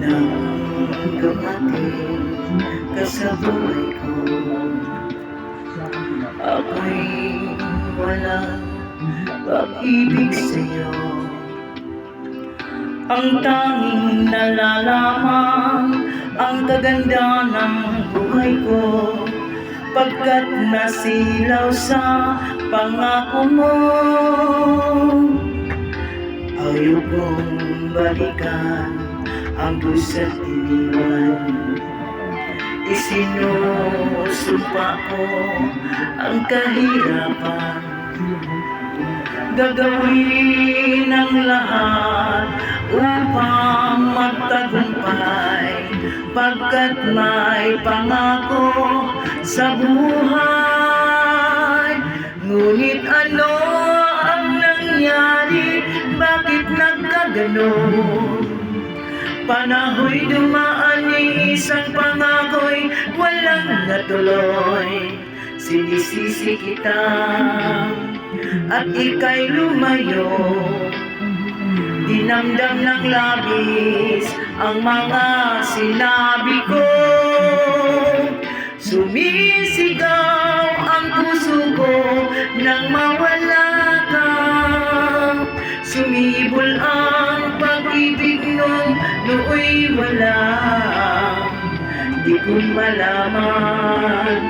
Nang dumating ka sa buhay ko, ako'y walang pag-ibig sa'yo. Ang tanging nalalaman ang kaganda ng buhay ko, pagkat nasilaw sa pangako mo. Ayaw kong balikan ang busa't iniwan, isinusumpa ko ang kahirapan. Gagawin ang lahat upang magtagumpay, pagkat may pangako sa buhay. Ngunit ano ang nangyari? Bakit nagkaganon? Panaho'y dumaan, isang pangako'y walang natuloy. Sinisisi kita at ika'y lumayo. Dinamdam ng labis ang mga sinabi ko. Sumisigaw ang puso ko nang mawala ka. Sumibol ang pag-ibig nung nooy wala. Di ko malaman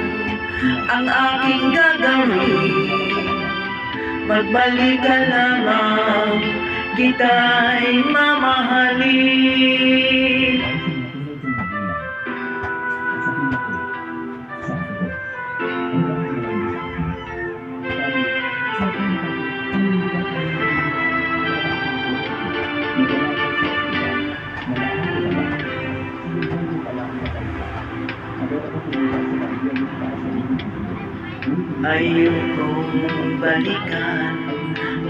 ang aking gagawin. Magbalik ka lamang, kita'y mamahalin. Ayokong balikan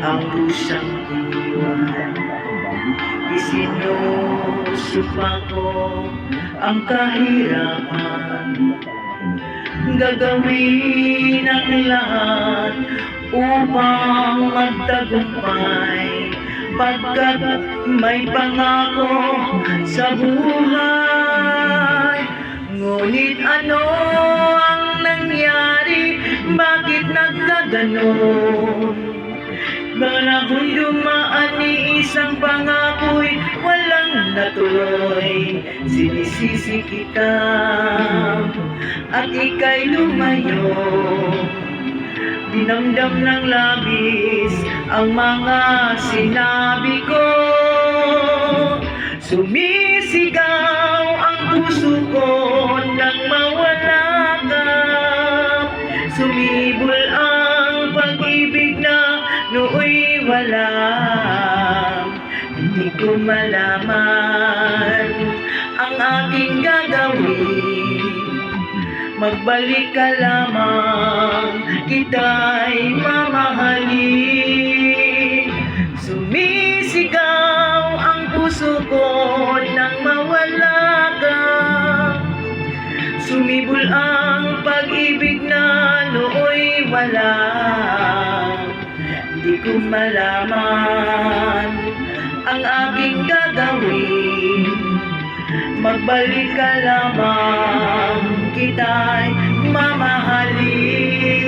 ang pusang iniwan, isinusumpa ko ang kahirapan. Gagawin ang lahat upang magtagumpay, pagkat may pangako sa buhay. Ngunit ano ang nangyari? Bakit nagkaganon? Panaho'y dumaan, isang pangako'y walang natuloy. Sinisisi kita at ika'y lumayo. Dinamdam ng labis ang mga sinabi ko. Sumisigaw ang puso ko nang mawala ka. Sumibol ang pag-ibig na nooy wala. Hindi ko malaman ang aking gagawin. Magbalik ka lamang, kita'y mamahalin. Sumisigaw ang puso ko nang mawala ka. Sumibol ang pag-ibig na nooy wala. Di ko malaman ang aking gagawin. Magbalik ka lamang, kita'y mamahalin.